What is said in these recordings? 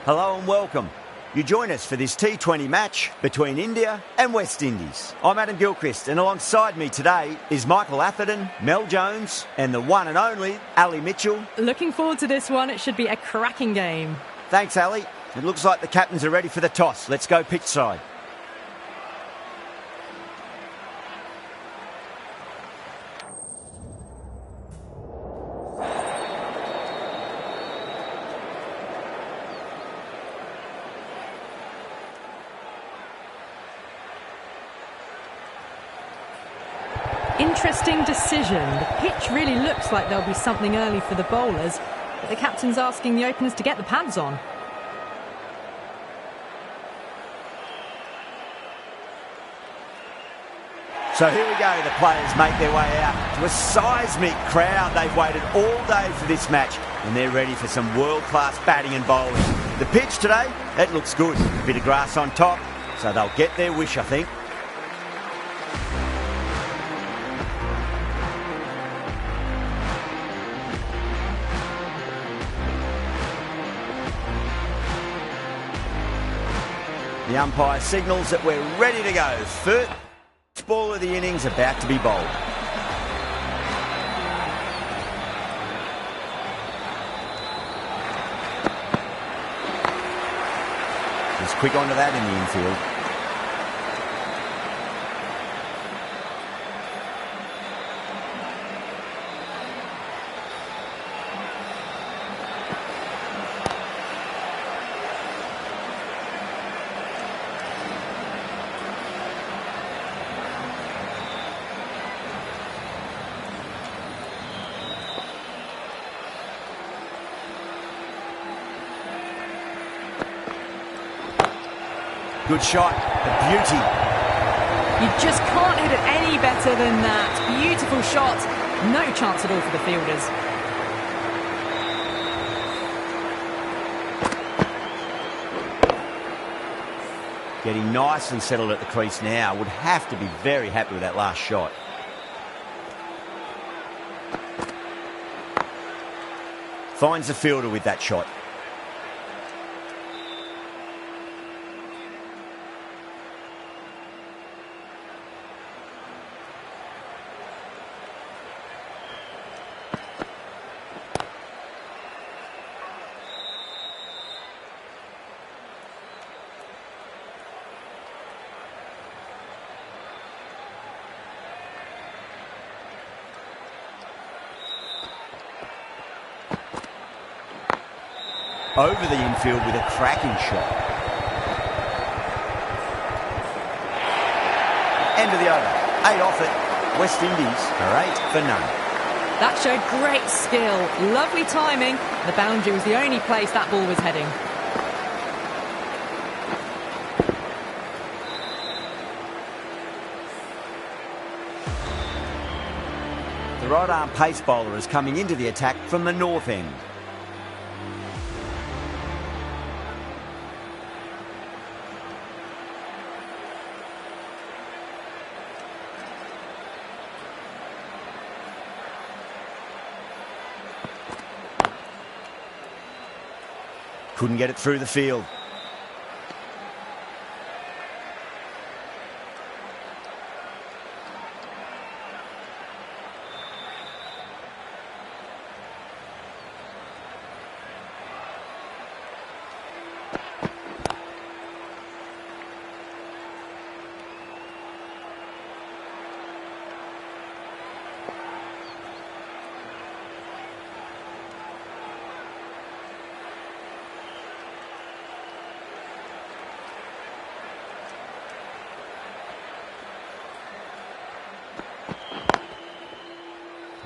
Hello and welcome. You join us for this T20 match between India and West Indies. I'm Adam Gilchrist, and alongside me today is Michael Atherton, Mel Jones, and the one and only Ali Mitchell. Looking forward to this one. It should be a cracking game. Thanks, Ali. It looks like the captains are ready for the toss. Let's go pitch side. Interesting decision. The pitch really looks like there'll be something early for the bowlers, but the captain's asking the openers to get the pads on. So here we go, the players make their way out to a seismic crowd. They've waited all day for this match and they're ready for some world-class batting and bowling. The pitch today, that looks good. A bit of grass on top, so they'll get their wish, I think. The umpire signals that we're ready to go. First ball of the innings about to be bowled. Just quick onto that in the infield. Good shot, a beauty. You just can't hit it any better than that. Beautiful shot. No chance at all for the fielders. Getting nicely settled at the crease now. Would have to be very happy with that last shot. Finds the fielder with that shot. Over the infield with a cracking shot. End of the over. 8 off it. West Indies are 8 for none. That showed great skill. Lovely timing. The boundary was the only place that ball was heading. The right-arm pace bowler is coming into the attack from the north end. Couldn't get it through the field.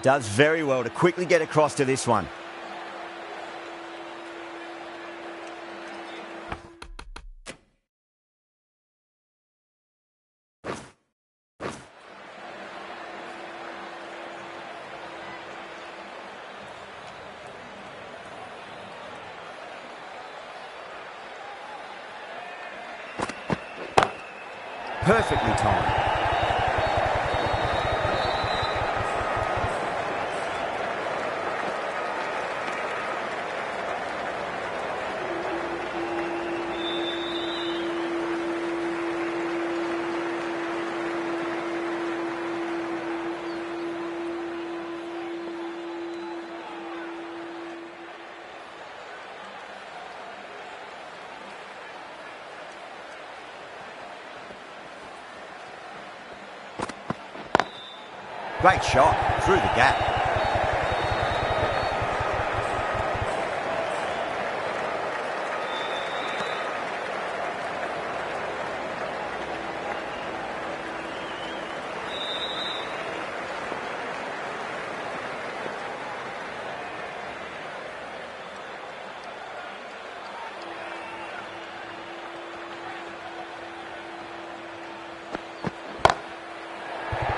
Does very well to quickly get across to this one. Perfectly timed. Great shot through the gap.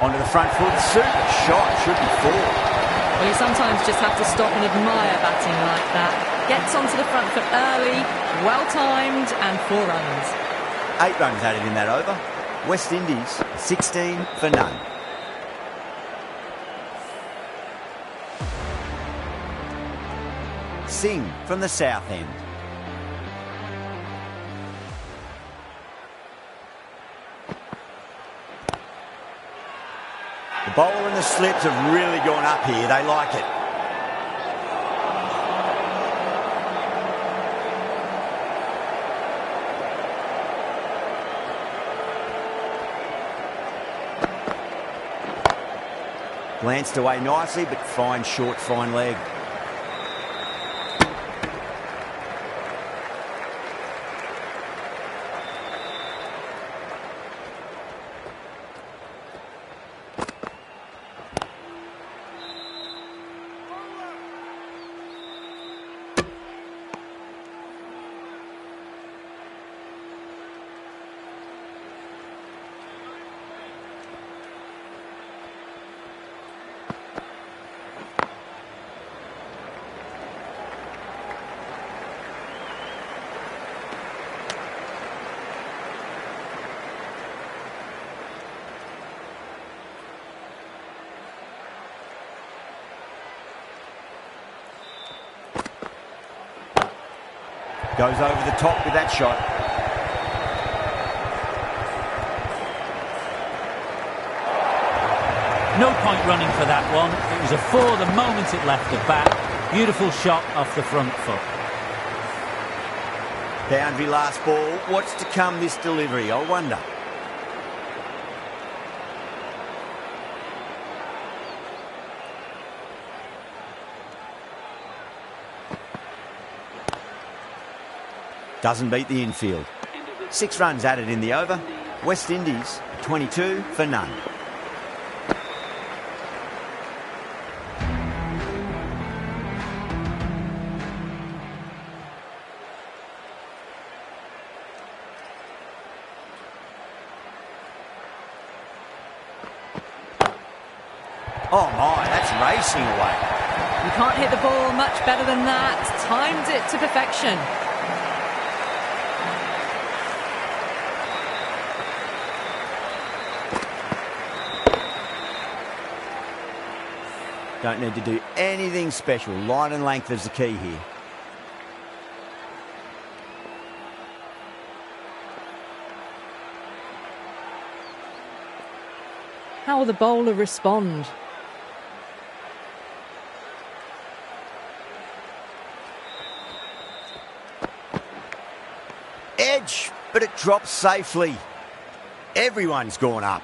Onto the front foot, super shot, should be four. Well, you sometimes just have to stop and admire batting like that. Gets onto the front foot early, well-timed, and 4 runs. 8 runs added in that over. West Indies, 16 for none. Singh from the south end. The bowler and the slips have really gone up here. They like it. Glanced away nicely, but fine short, fine leg. Goes over the top with that shot. No point running for that one. It was a 4 the moment it left the bat. Beautiful shot off the front foot. Boundary last ball. What's to come this delivery, I wonder. Doesn't beat the infield. 6 runs added in the over. West Indies, 22 for none. Oh my, that's racing away. You can't hit the ball much better than that. Timed it to perfection. Don't need to do anything special. Line and length is the key here. How will the bowler respond? Edge, but it drops safely. Everyone's gone up.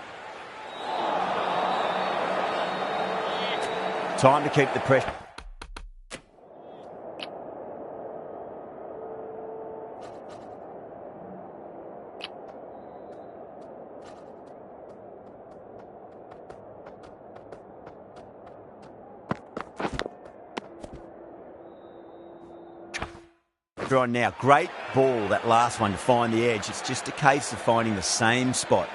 Time to keep the pressure. On now, great ball, that last one, to find the edge. It's just a case of finding the same spot.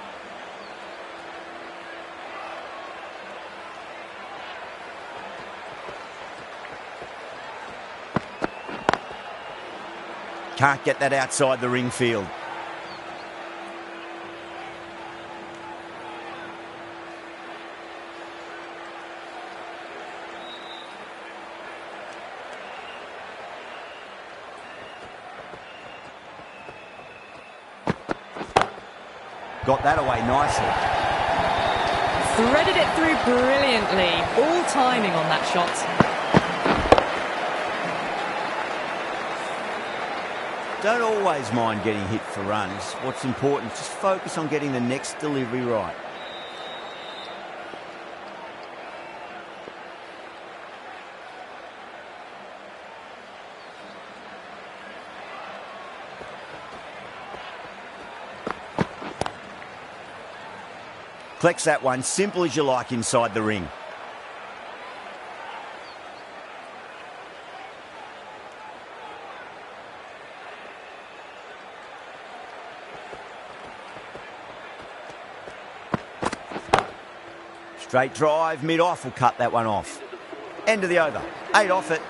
Can't get that outside the ring field. Got that away nicely. Threaded it through brilliantly. All timing on that shot. Don't always mind getting hit for runs. What's important is just focus on getting the next delivery right. Collects that one, simple as you like inside the ring. Straight drive, mid-off will cut that one off. End of the over. 8 off it.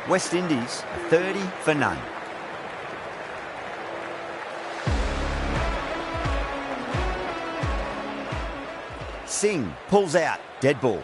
West Indies, 30 for none. Singh pulls out. Dead ball.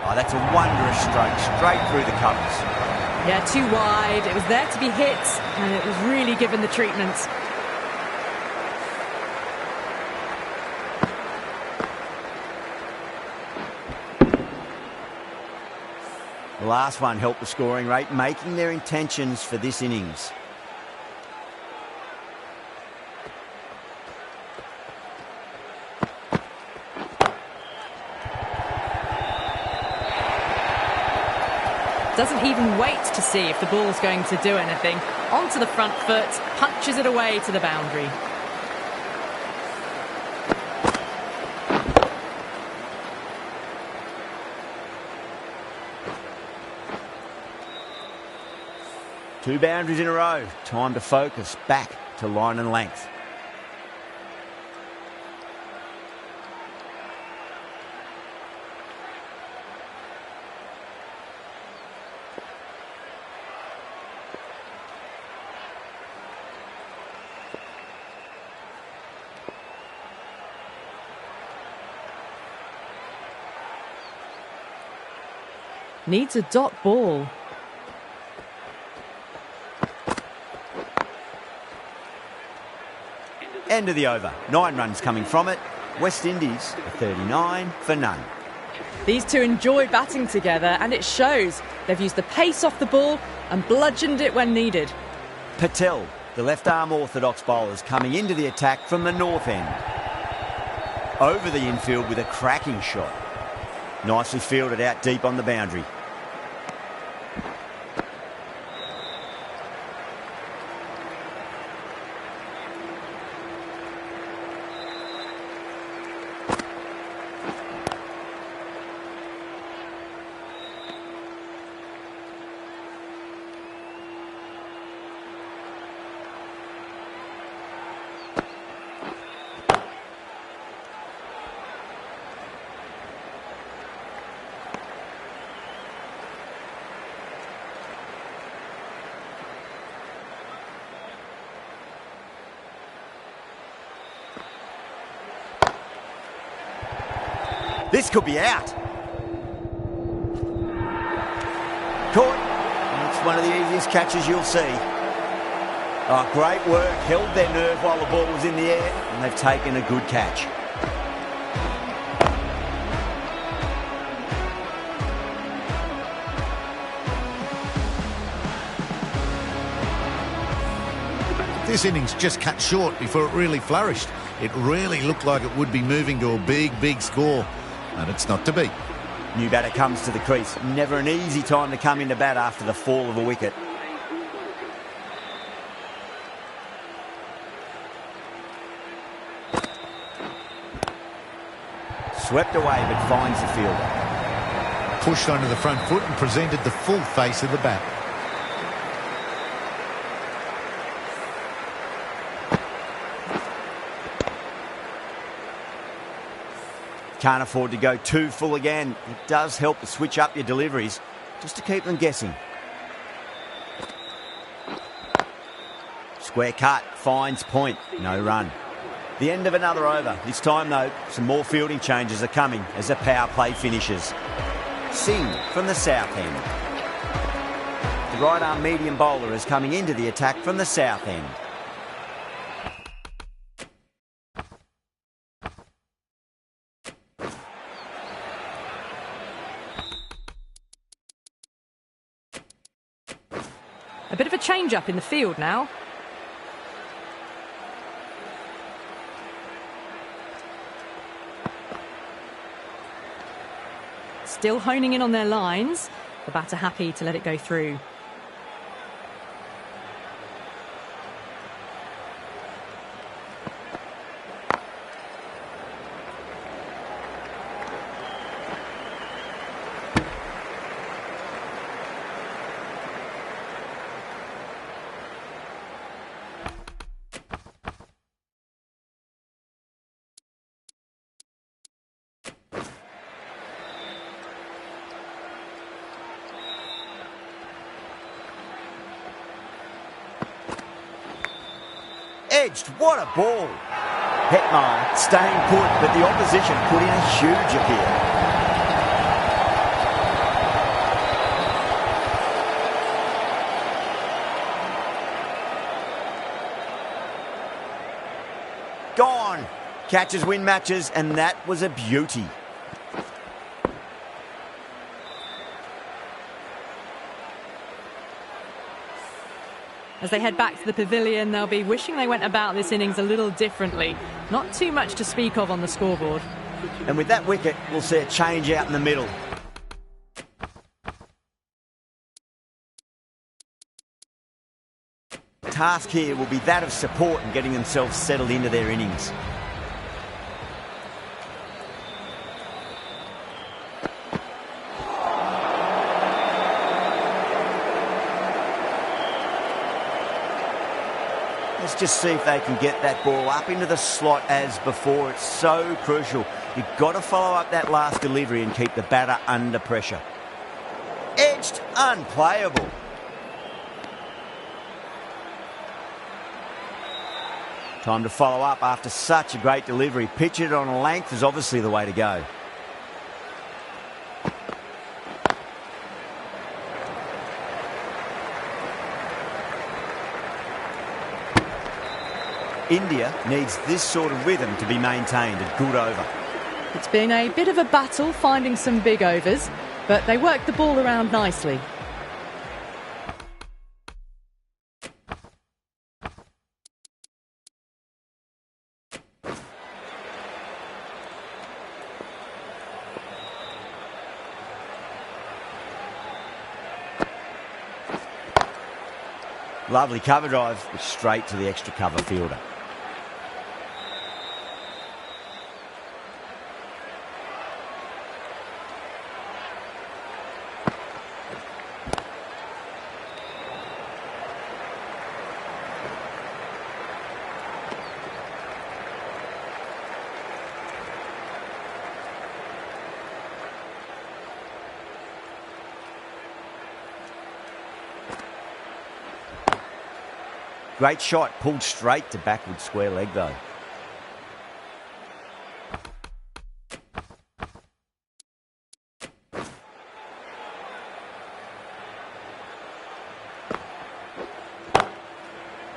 Oh, that's a wondrous stroke, straight through the covers. Yeah, too wide. It was there to be hit, and it was really given the treatment. The last one helped the scoring rate, making their intentions for this innings. Doesn't even wait to see if the ball's going to do anything. Onto the front foot, punches it away to the boundary. Two boundaries in a row. Time to focus back to line and length. Needs a dot ball. End of the over. 9 runs coming from it. West Indies, 39 for none. These two enjoy batting together, and it shows. They've used the pace off the ball and bludgeoned it when needed. Patel, the left-arm orthodox bowler, is coming into the attack from the north end. Over the infield with a cracking shot. Nicely fielded out deep on the boundary. This could be out. Caught. And it's one of the easiest catches you'll see. Oh, great work. Held their nerve while the ball was in the air, and they've taken a good catch. This innings just cut short before it really flourished. It really looked like it would be moving to a big, big score, and it's not to be. New batter comes to the crease. Never an easy time to come into bat after the fall of a wicket. Swept away but finds the fielder. Pushed onto the front foot and presented the full face of the bat. Can't afford to go too full again. It does help to switch up your deliveries, just to keep them guessing. Square cut, finds point, no run. The end of another over. This time, though, some more fielding changes are coming as the power play finishes. Singh from the south end. The right-arm medium bowler is coming into the attack from the south end. A bit of a change-up in the field now. Still honing in on their lines. The batter happy to let it go through. Edged, what a ball. Hetmeyer staying put, but the opposition put in a huge appeal. Gone. Catches win matches, and that was a beauty. As they head back to the pavilion, they'll be wishing they went about this innings a little differently. Not too much to speak of on the scoreboard. And with that wicket, we'll see a change out in the middle. The task here will be that of support and getting themselves settled into their innings. Let's just see if they can get that ball up into the slot as before. It's so crucial. You've got to follow up that last delivery and keep the batter under pressure. Edged, unplayable. Time to follow up after such a great delivery. Pitch it on a length is obviously the way to go. India needs this sort of rhythm to be maintained. A good over. It's been a bit of a battle finding some big overs, but they worked the ball around nicely. Lovely cover drive, straight to the extra cover fielder. Great shot, pulled straight to backward square leg though.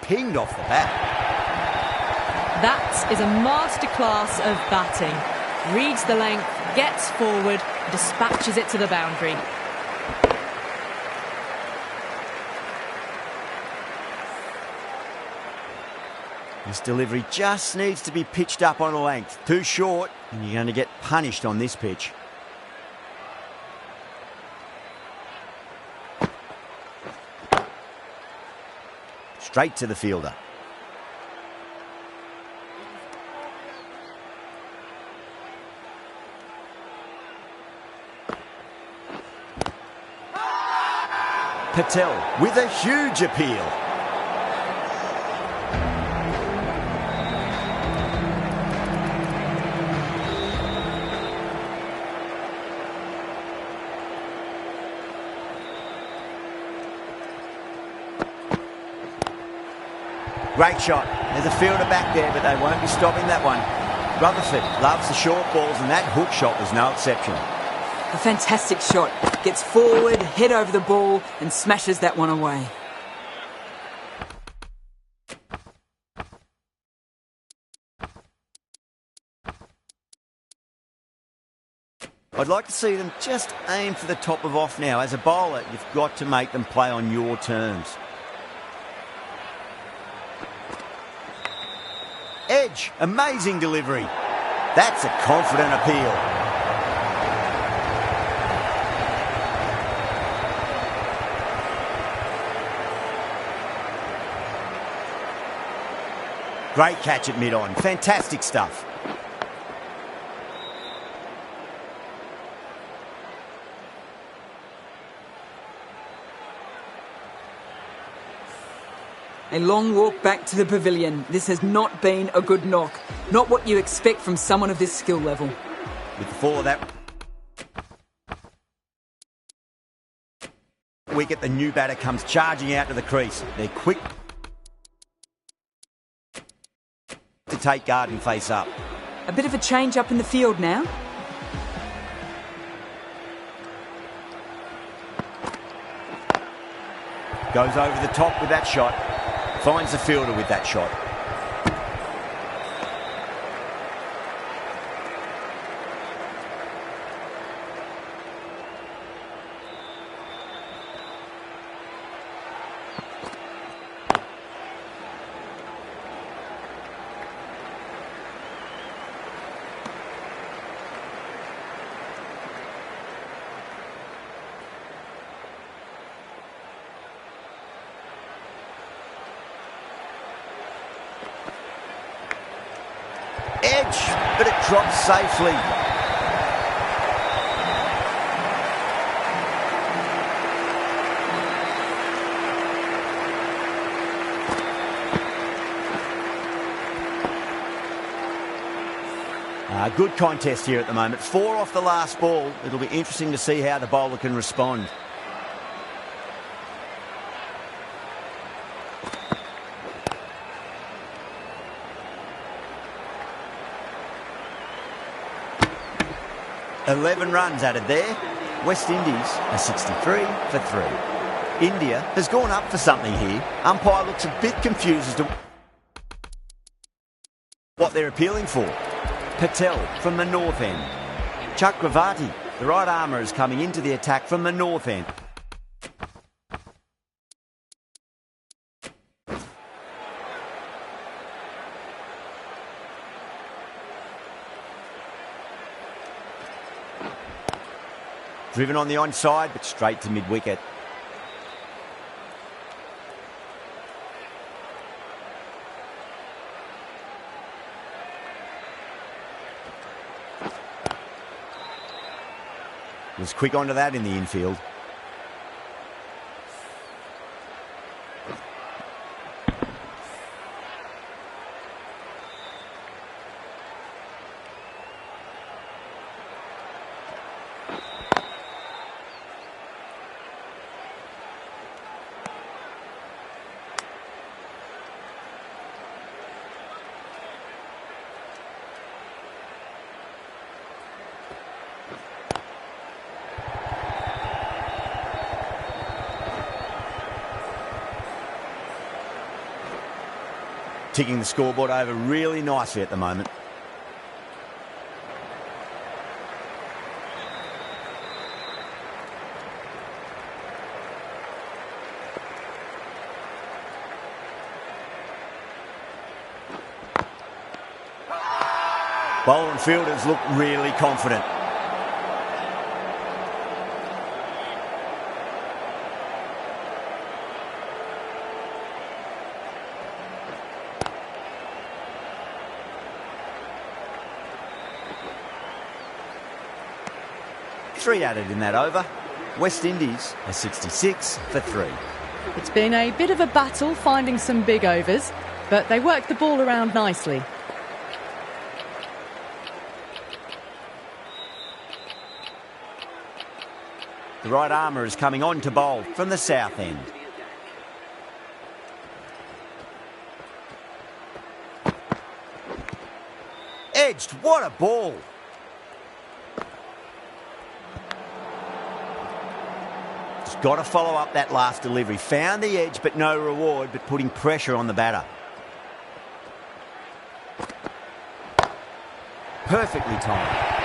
Pinged off the bat. That is a masterclass of batting. Reads the length, gets forward, dispatches it to the boundary. This delivery just needs to be pitched up on a length. Too short, and you're going to get punished on this pitch. Straight to the fielder. Patel with a huge appeal. Great shot. There's a fielder back there, but they won't be stopping that one. Rutherford loves the short balls, and that hook shot was no exception. A fantastic shot. Gets forward, head over the ball, and smashes that one away. I'd like to see them just aim for the top of off now. As a bowler, you've got to make them play on your terms. Edge, amazing delivery. That's a confident appeal. Great catch at mid-on. Fantastic stuff. A long walk back to the pavilion. This has not been a good knock. Not what you expect from someone of this skill level. With the fall of that wicket, the new batter comes charging out to the crease. They're quick to take guard and face up. A bit of a change up in the field now. Goes over the top with that shot. Finds the fielder with that shot. Edge, but it drops safely. Good contest here at the moment. 4 off the last ball. It'll be interesting to see how the bowler can respond. "11 runs added there. West Indies are 63 for 3. India has gone up for something here. Umpire looks a bit confused as to what they're appealing for. Patel from the north end. Chakravarti, the right armour, is coming into the attack from the north end. Driven on the onside, but straight to mid-wicket. Was quick onto that in the infield. Ticking the scoreboard over really nicely at the moment. Bowler and fielders look really confident. Three added in that over. West Indies are 66 for 3. It's been a bit of a battle finding some big overs, but they worked the ball around nicely. The right armour is coming on to bowl from the south end. Edged, what a ball. Just got to follow up that last delivery. Found the edge, but no reward, but putting pressure on the batter. Perfectly timed.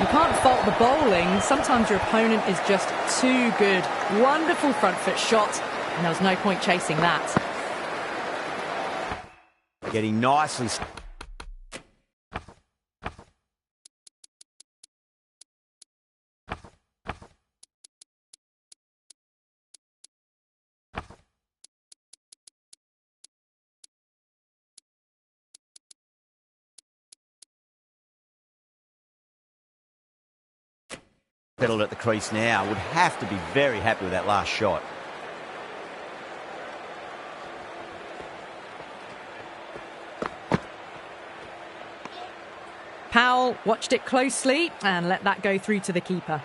You can't fault the bowling. Sometimes your opponent is just too good. Wonderful front foot shot, and there was no point chasing that. Getting nicely... Pedalled at the crease now. Would have to be very happy with that last shot. Powell watched it closely and let that go through to the keeper.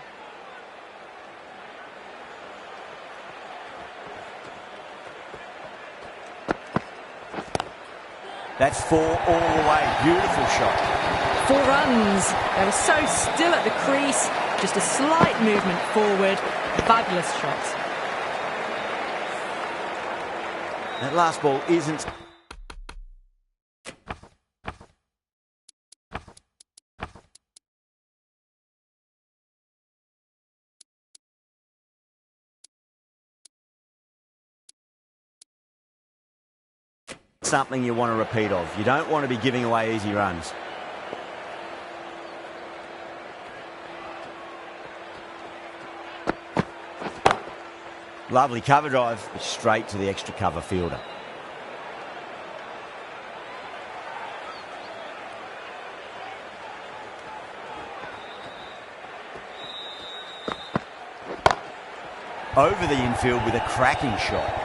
That's 4 all the way. Beautiful shot. 4 runs. They were so still at the crease. Just a slight movement forward. Fabulous shot. That last ball isn't... something you want to repeat of. You don't want to be giving away easy runs. Lovely cover drive, but straight to the extra cover fielder. Over the infield with a cracking shot.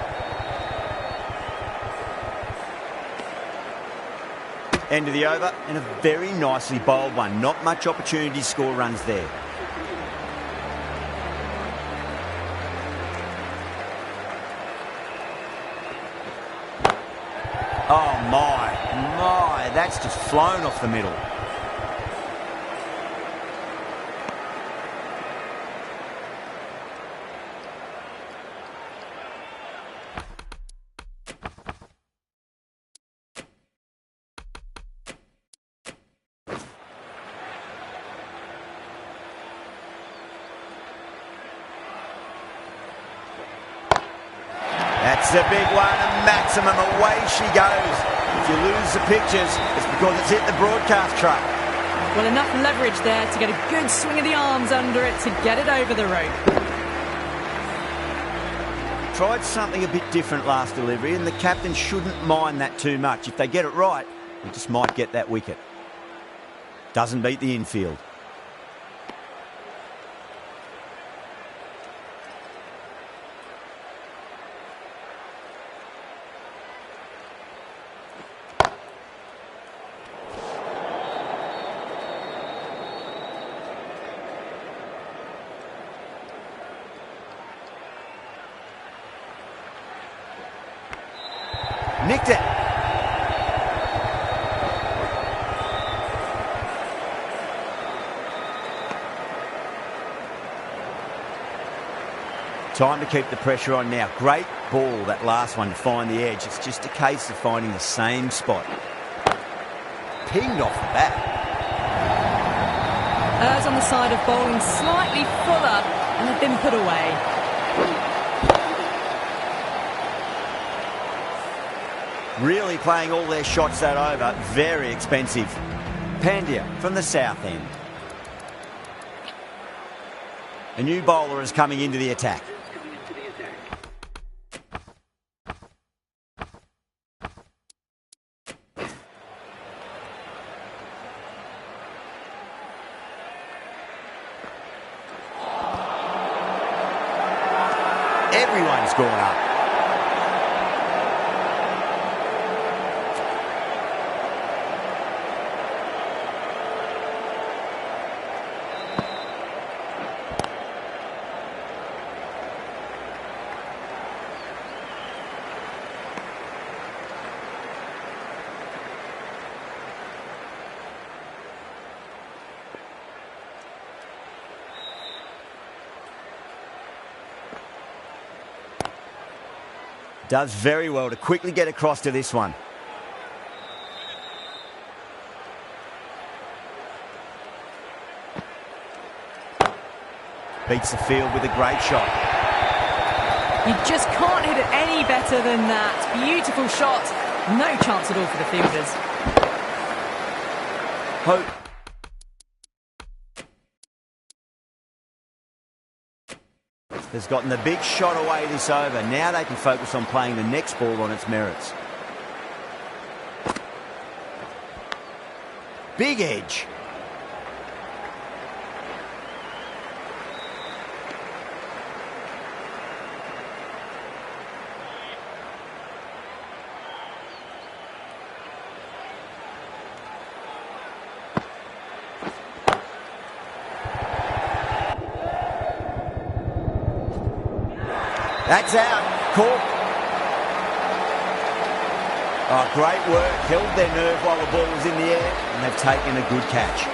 End of the over, and a very nicely bowled one. Not much opportunity to score runs there. Oh my, that's just flown off the middle. That's a big one, a maximum. Away she goes. If you lose the pictures, it's because it's hit the broadcast truck. Well, enough leverage there to get a good swing of the arms under it to get it over the rope. Tried something a bit different last delivery, and the captain shouldn't mind that too much. If they get it right, they just might get that wicket. Doesn't beat the infield. Nicked it. Time to keep the pressure on now. Great ball, that last one, to find the edge. It's just a case of finding the same spot. Pinged off the bat. Errs on the side of bowling slightly fuller and have been put away. Really playing all their shots that over. Very expensive. Pandya from the south end. A new bowler is coming into the attack. Everyone's gone up. Does very well to quickly get across to this one. Beats the field with a great shot. You just can't hit it any better than that. Beautiful shot. No chance at all for the fielders. Hope. Has gotten the big shot away this over. Now they can focus on playing the next ball on its merits. Big edge. That's out. Caught. Oh, great work. Held their nerve while the ball was in the air, and they've taken a good catch.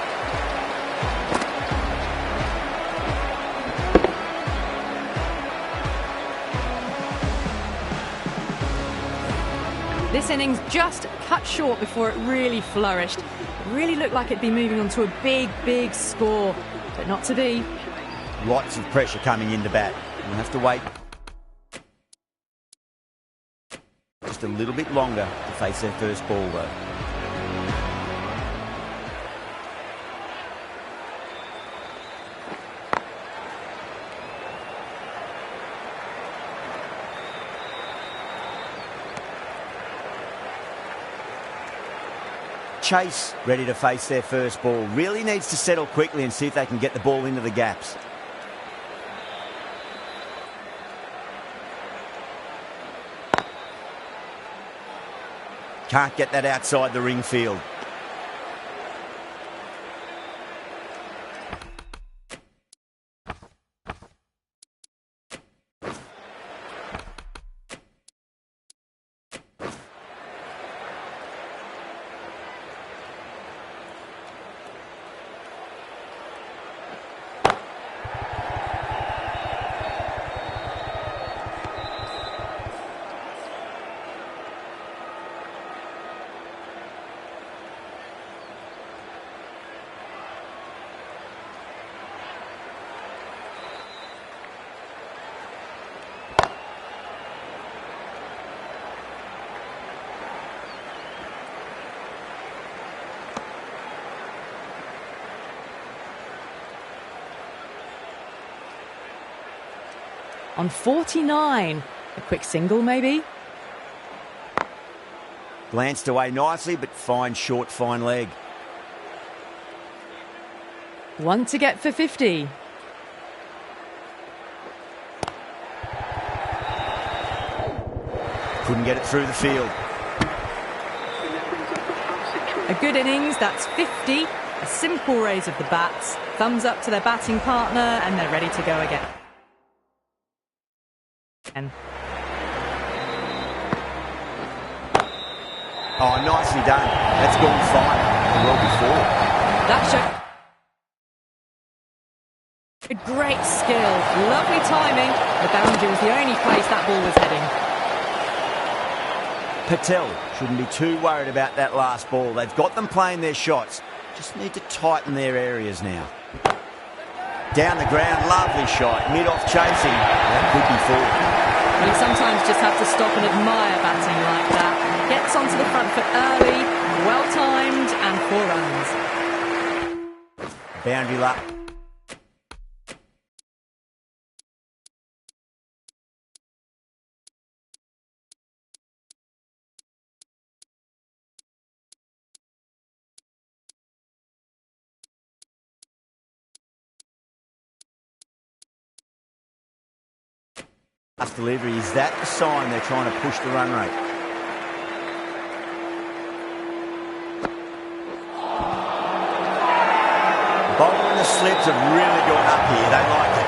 This innings just cut short before it really flourished. It really looked like it'd be moving on to a big, big score, but not to be. Lots of pressure coming into bat. We'll have to wait just a little bit longer to face their first ball, though. Chase ready to face their first ball. Really needs to settle quickly and see if they can get the ball into the gaps. Can't get that outside the ring field. On 49. A quick single, maybe? Glanced away nicely, but fine short, fine leg. One to get for 50. Couldn't get it through the field. A good innings, that's 50. A simple raise of the bats. Thumbs up to their batting partner, and they're ready to go again. Oh, nicely done. That's gone fine. Well before. That showed great skill. Lovely timing. The boundary was the only place that ball was heading. Patel shouldn't be too worried about that last ball. They've got them playing their shots. Just need to tighten their areas now. Down the ground, lovely shot. Mid-off chasing. That could be four. Well, you sometimes just have to stop and admire batting like that. Gets onto the front foot early, well-timed, and 4 runs. Boundary lap. Last delivery, is that the sign they're trying to push the run rate? Bowler and the slips have really gone up here. They like it.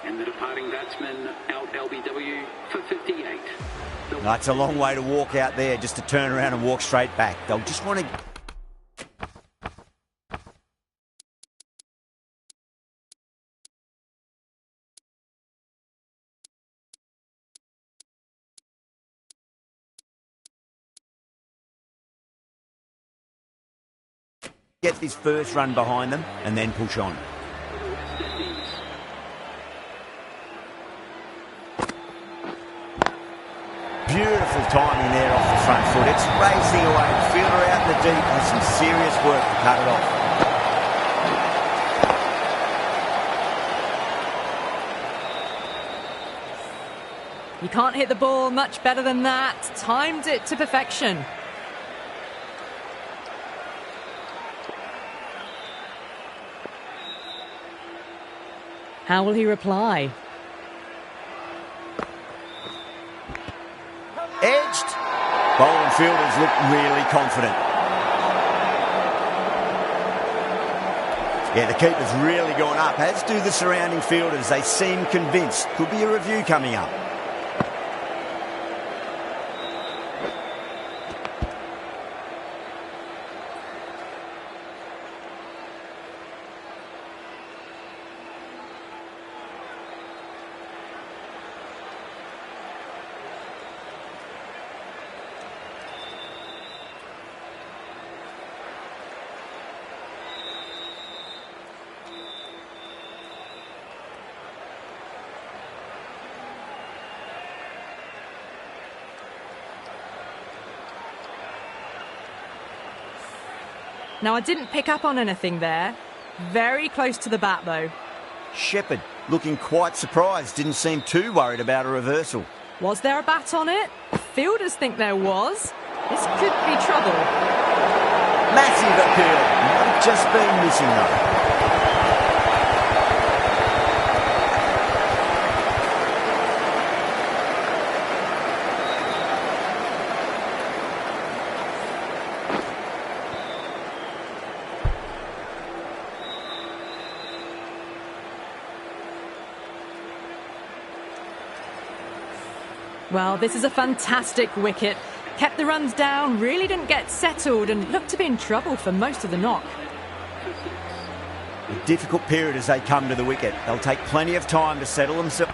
And the departing batsman out LBW for 58. That's a long way to walk out there just to turn around and walk straight back. They'll just want to... get this first run behind them and then push on. Beautiful timing there off the front foot. It's racing away. The fielder out in the deep has some serious work to cut it off. You can't hit the ball much better than that. Timed it to perfection. How will he reply? Edged. Bowling fielders look really confident. Yeah, the keeper's really gone up, as do the surrounding fielders. They seem convinced. Could be a review coming up. Now, I didn't pick up on anything there. Very close to the bat, though. Shepherd looking quite surprised. Didn't seem too worried about a reversal. Was there a bat on it? Fielders think there was. This could be trouble. Massive appeal. Might have just been missing, though. Well, this is a fantastic wicket. Kept the runs down, really didn't get settled and looked to be in trouble for most of the knock. A difficult period as they come to the wicket. They'll take plenty of time to settle themselves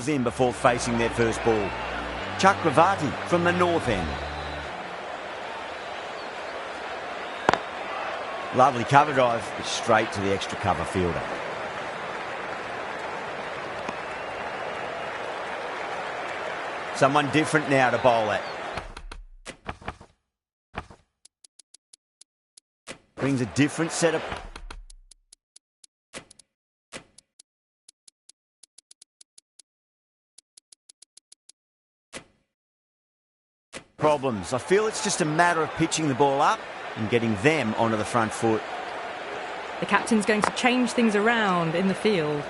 in before facing their first ball. Chakravarti from the north end. Lovely cover drive, but straight to the extra cover fielder. Someone different now to bowl at. Brings a different set of problems. I feel it's just a matter of pitching the ball up and getting them onto the front foot. The captain's going to change things around in the field.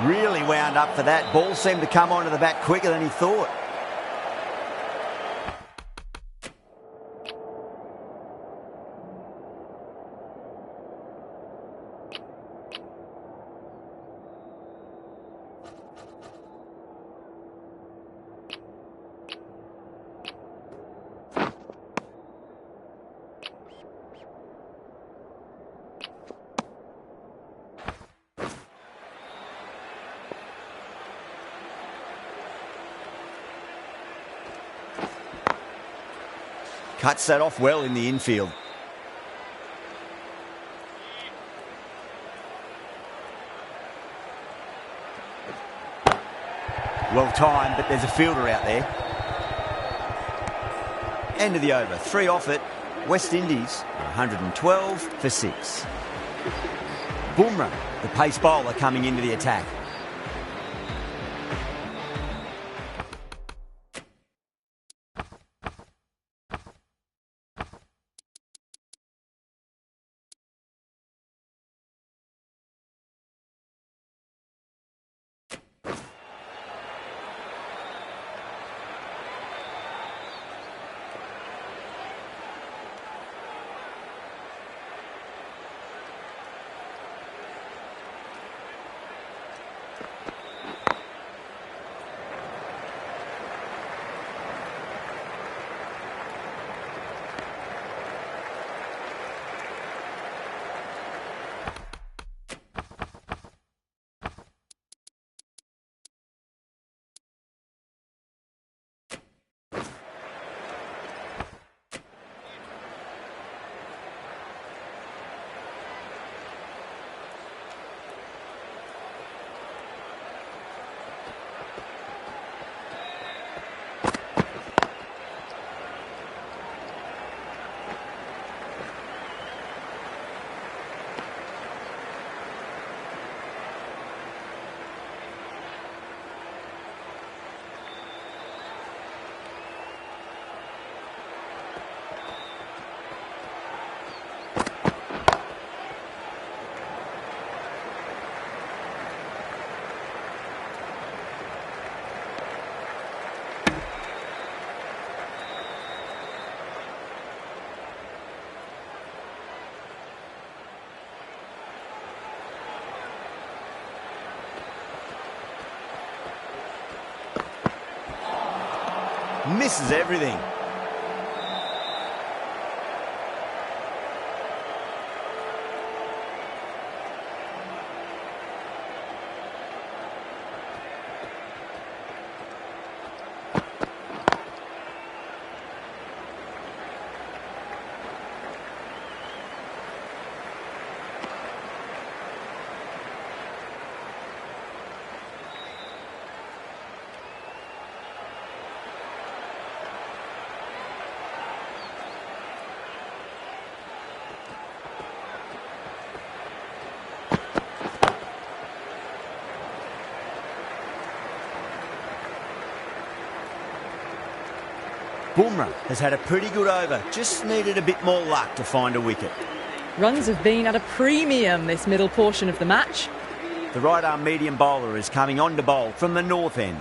Really wound up for that. Ball seemed to come onto the bat quicker than he thought. Cuts that off well in the infield. Well timed, but there's a fielder out there. End of the over. 3 off it. West Indies 112 for 6. Bumrah, the pace bowler, coming into the attack. Misses everything. Bumrah has had a pretty good over, just needed a bit more luck to find a wicket. Runs have been at a premium this middle portion of the match. The right-arm medium bowler is coming on to bowl from the north end.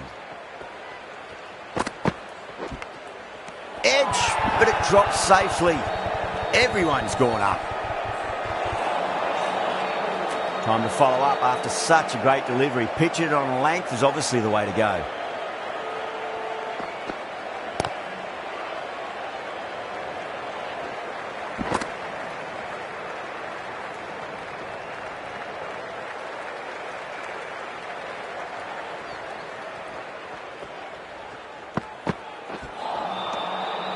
Edge, but it drops safely. Everyone's gone up. Time to follow up after such a great delivery. Pitch it on length is obviously the way to go.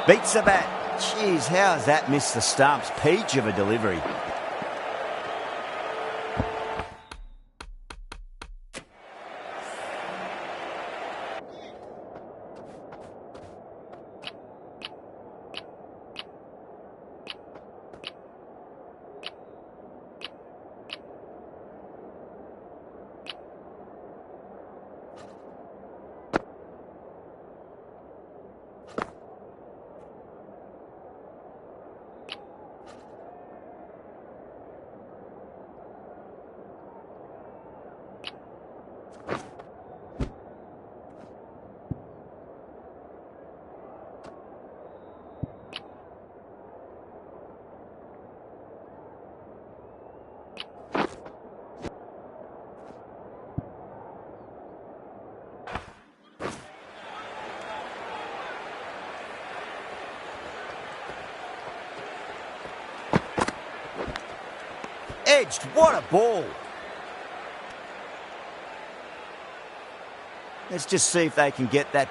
Beats the bat. Jeez, how has that missed the stumps? Peach of a delivery. Edged, what a ball. Let's just see if they can get that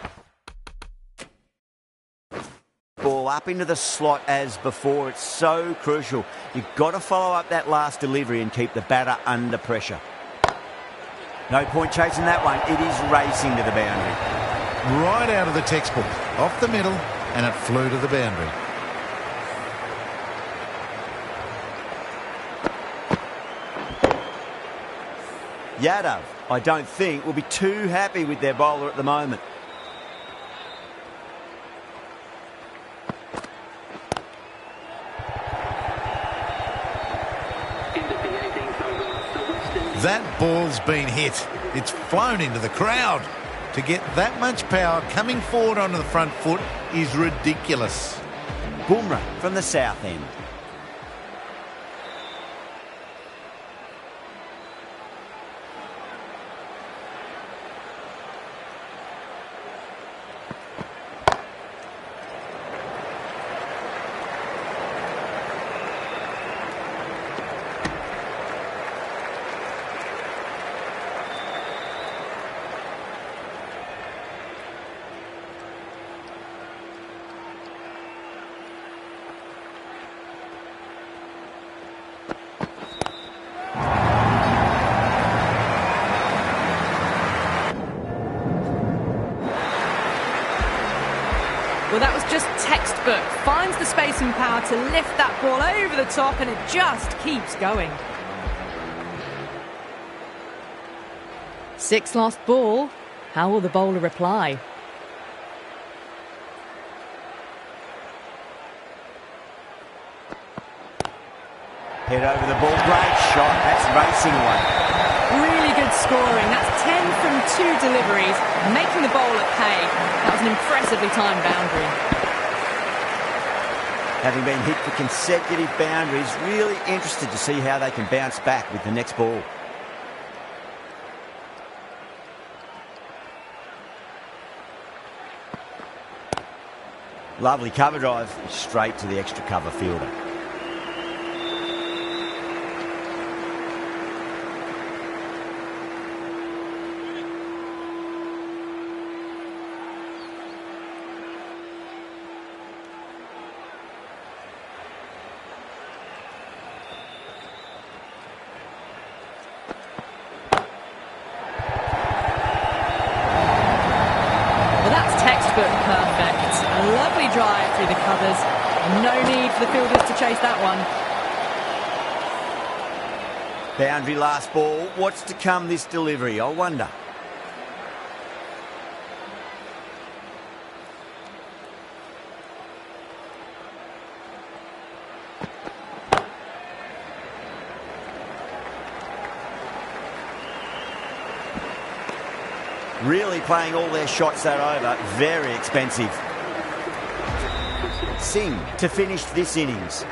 ball up into the slot as before. It's so crucial. You've got to follow up that last delivery and keep the batter under pressure. No point chasing that one. It is racing to the boundary. Right out of the textbook. Off the middle, and it flew to the boundary. Yadav, I don't think, will be too happy with their bowler at the moment. That ball's been hit. It's flown into the crowd. To get that much power coming forward onto the front foot is ridiculous. Bumrah from the south end. Well, that was just textbook. Finds the space and power to lift that ball over the top, and it just keeps going. 6 lost ball. How will the bowler reply? Head over the ball. Great shot. That's racing away. Really good scoring. That's 10 from 2 deliveries, making the bowler pay. That was an impressively timed boundary. Having been hit for consecutive boundaries, really interested to see how they can bounce back with the next ball. Lovely cover drive, straight to the extra cover fielder. Perfect. A lovely drive through the covers. No need for the fielders to chase that one. Boundary last ball. What's to come this delivery, I wonder. Really playing all their shots that over. Very expensive. Singh to finish this innings.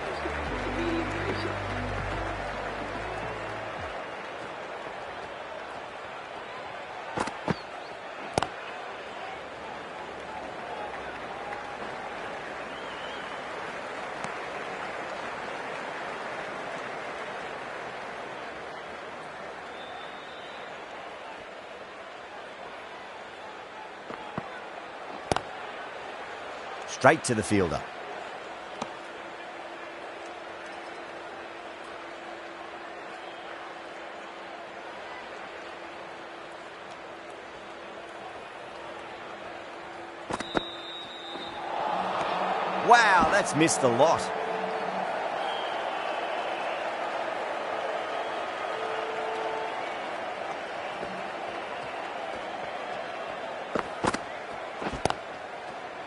Straight to the fielder. Wow, that's missed a lot.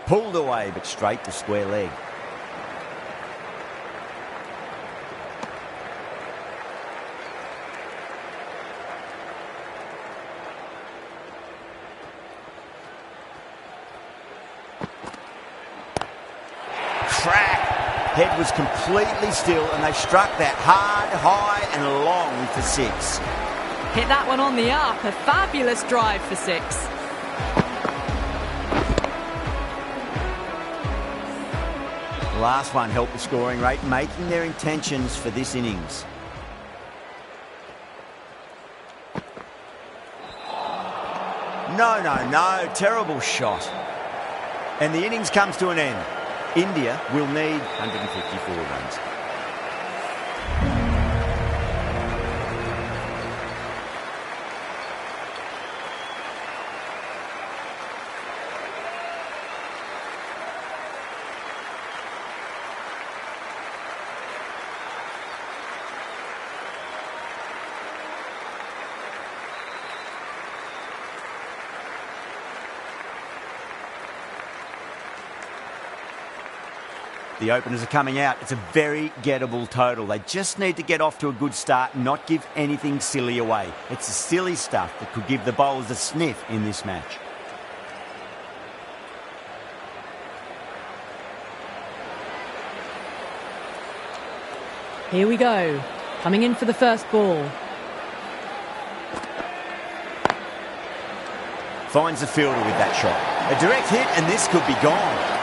Pulled away, but straight to square leg. Crack! Head was completely still, and they struck that hard, high and long for 6. Hit that one on the up. A fabulous drive for 6. Last one helped the scoring rate, making their intentions for this innings. No, terrible shot. And the innings comes to an end. India will need 154 runs. The openers are coming out. It's a very gettable total. They just need to get off to a good start and not give anything silly away. It's the silly stuff that could give the bowlers a sniff in this match. Here we go. Coming in for the first ball. Finds the fielder with that shot. A direct hit and this could be gone.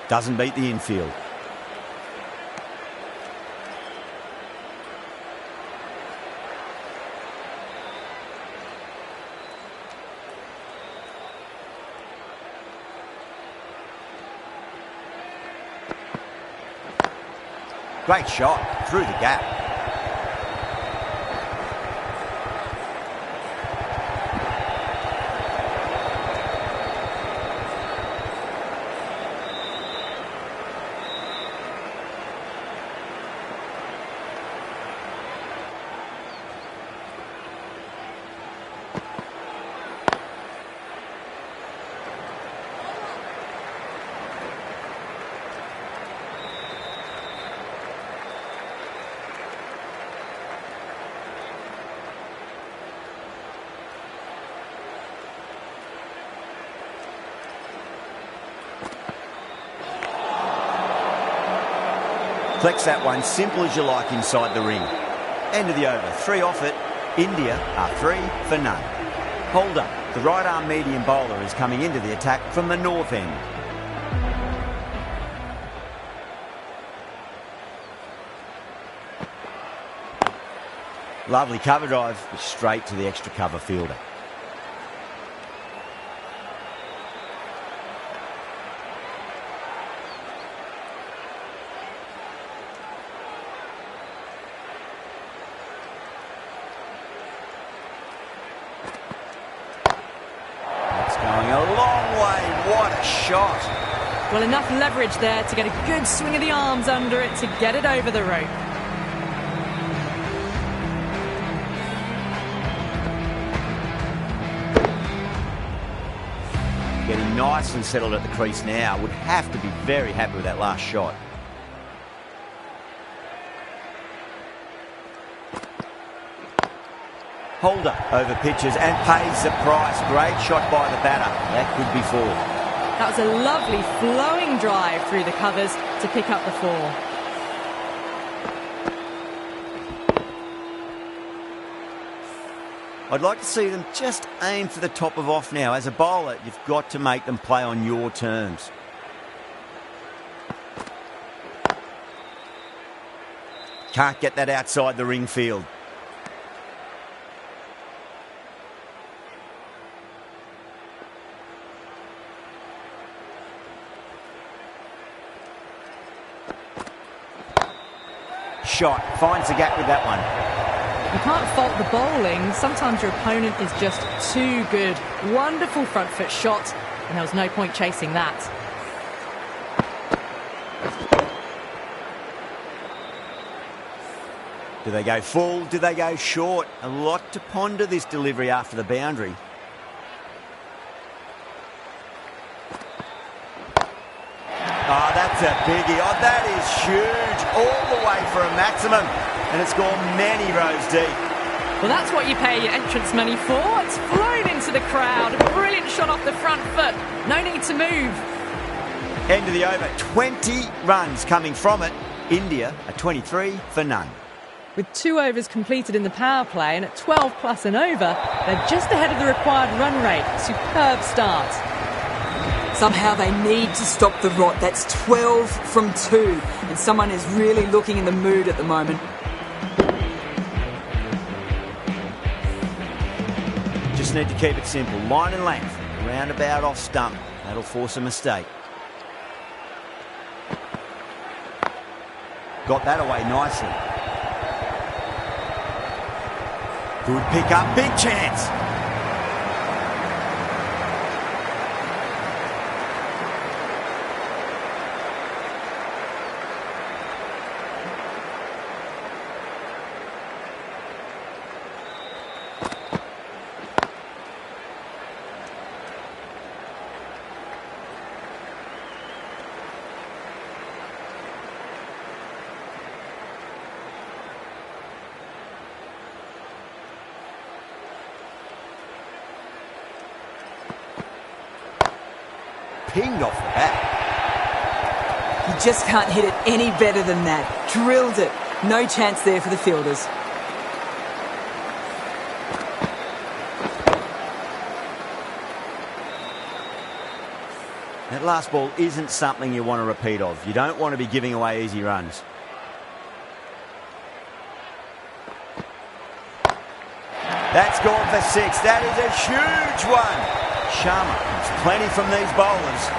Doesn't beat the infield. Great shot through the gap. Flex that one, simple as you like inside the ring. End of the over, 3 off it. India are 3 for none. Holder, the right arm medium bowler, is coming into the attack from the north end. Lovely cover drive, straight to the extra cover fielder. Going a long way. What a shot. Well, enough leverage there to get a good swing of the arms under it to get it over the rope. Getting nice and settled at the crease now. Would have to be very happy with that last shot. Holder over pitches and pays the price. Great shot by the batter. That could be 4. That was a lovely flowing drive through the covers to pick up the 4. I'd like to see them just aim for the top of off now. As a bowler, you've got to make them play on your terms. Can't get that outside the ring field. Shot, finds the gap with that one. You can't fault the bowling. Sometimes your opponent is just too good. Wonderful front foot shot, and there was no point chasing that. Do they go full? Do they go short? A lot to ponder this delivery after the boundary. Oh, that's a biggie. Oh, that is huge. All the way for a maximum. And it's gone many rows deep. Well, that's what you pay your entrance money for. It's flown into the crowd. A brilliant shot off the front foot. No need to move. End of the over. 20 runs coming from it. India are 23 for none. With 2 overs completed in the power play and at 12 plus and over, they're just ahead of the required run rate. Superb start. Somehow they need to stop the rot. That's 12 from 2. And someone is really looking in the mood at the moment. Just need to keep it simple. Line and length. Roundabout off stump. That'll force a mistake. Got that away nicely. Good pick up, big chance. Pinged off the bat. You just can't hit it any better than that. Drilled it. No chance there for the fielders. That last ball isn't something you want to repeat of. You don't want to be giving away easy runs. That's gone for 6. That is a huge one. Sharma has plenty from these bowlers.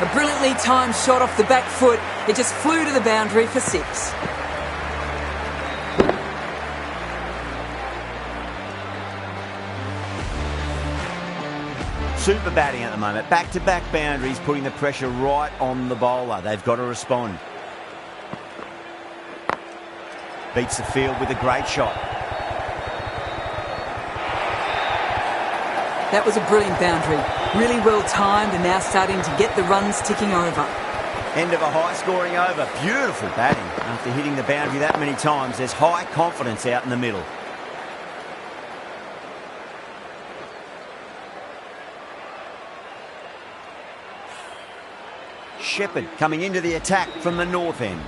A brilliantly timed shot off the back foot. It just flew to the boundary for 6. Super batting at the moment. Back-to-back boundaries, putting the pressure right on the bowler. They've got to respond. Beats the field with a great shot. That was a brilliant boundary. Really well timed and now starting to get the runs ticking over. End of a high-scoring over. Beautiful batting. After hitting the boundary that many times, there's high confidence out in the middle. Shepherd coming into the attack from the north end.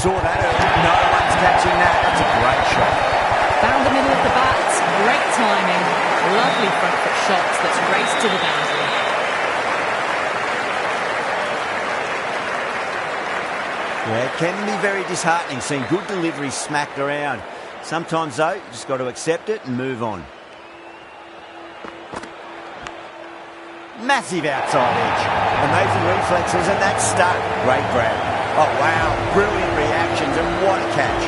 Saw that early. No one's catching that. That's a great shot. Found the middle of the bat. Great timing. Lovely front foot shots that's raced to the boundary. Yeah, it can be very disheartening seeing good deliveries smacked around. Sometimes, though, you just got to accept it and move on. Massive outside edge. Amazing reflexes and that stuck. Great grab. Oh, wow. Brilliant reactions and what a catch.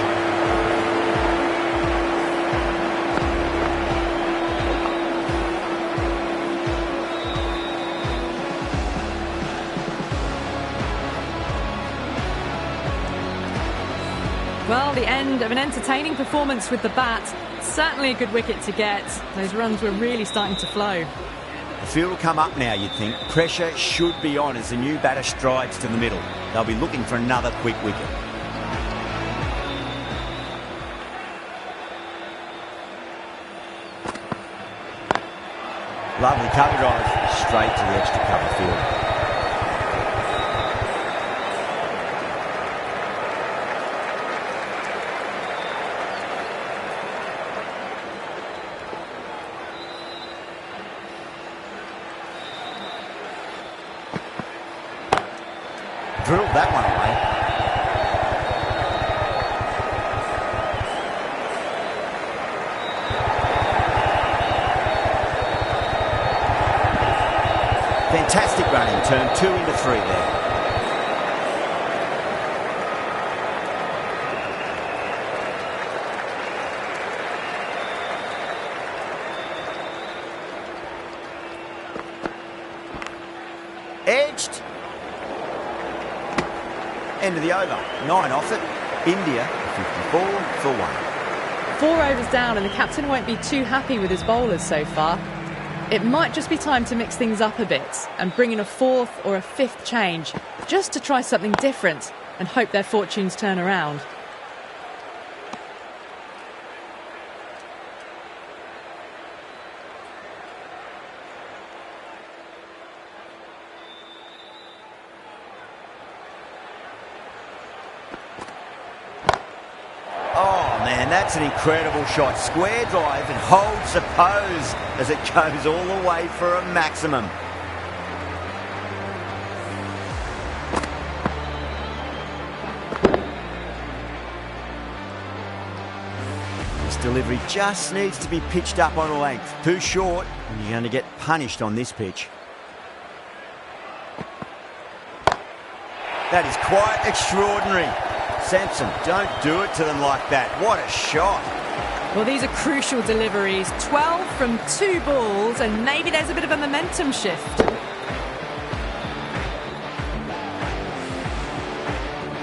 Well, the end of an entertaining performance with the bat. Certainly a good wicket to get. Those runs were really starting to flow. The field will come up now, you'd think. Pressure should be on as the new batter strides to the middle. They'll be looking for another quick wicket. Lovely cover drive, straight to the extra cover field. Drilled that one away. Fantastic running, turn 2 into 3 there. Edged. End of the over. 9 off it. India 54 for 1. 4 overs down and the captain won't be too happy with his bowlers so far. It might just be time to mix things up a bit and bring in a 4th or a 5th change just to try something different and hope their fortunes turn around. that's an incredible shot. Square drive and holds the pose as it goes all the way for a maximum. This delivery just needs to be pitched up on a length. Too short, and you're going to get punished on this pitch. That is quite extraordinary. Samson, don't do it to them like that. What a shot. Well, these are crucial deliveries. 12 from 2 balls, and maybe there's a bit of a momentum shift.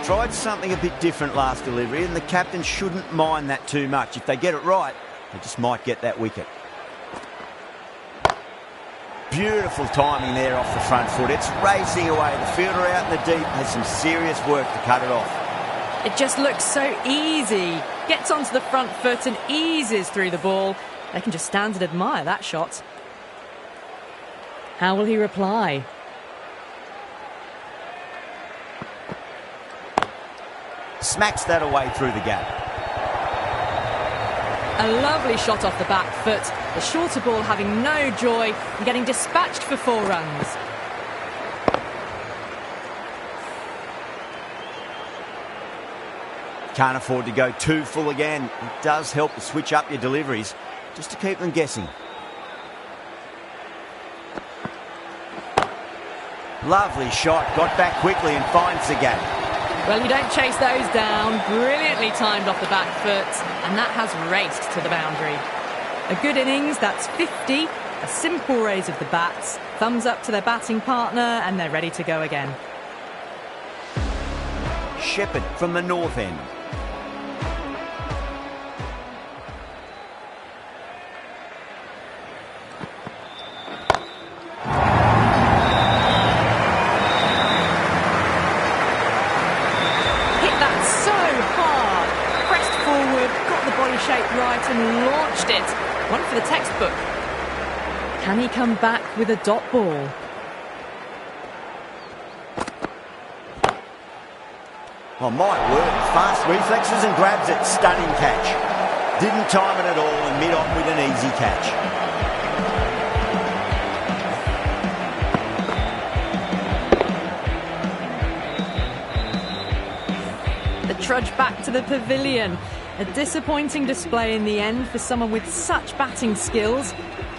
Tried something a bit different last delivery, and the captain shouldn't mind that too much. If they get it right, they just might get that wicket. Beautiful timing there off the front foot. It's racing away. The fielder out in the deep has some serious work to cut it off. It just looks so easy. Gets onto the front foot and eases through the ball. They can just stand and admire that shot. How will he reply? Smacks that away through the gap. A lovely shot off the back foot. The shorter ball having no joy and getting dispatched for 4 runs. Can't afford to go too full again. It does help to switch up your deliveries just to keep them guessing. Lovely shot. Got back quickly and finds the gap. Well, you don't chase those down. Brilliantly timed off the back foot, and that has raced to the boundary. A good innings, that's 50. A simple raise of the bats. Thumbs up to their batting partner, and they're ready to go again. Shepherd from the north end. Shape right and launched it. One for the textbook. Can he come back with a dot ball? Oh my word, fast reflexes and grabs it. Stunning catch. Didn't time it at all and mid-on with an easy catch. The trudge back to the pavilion. A disappointing display in the end for someone with such batting skills.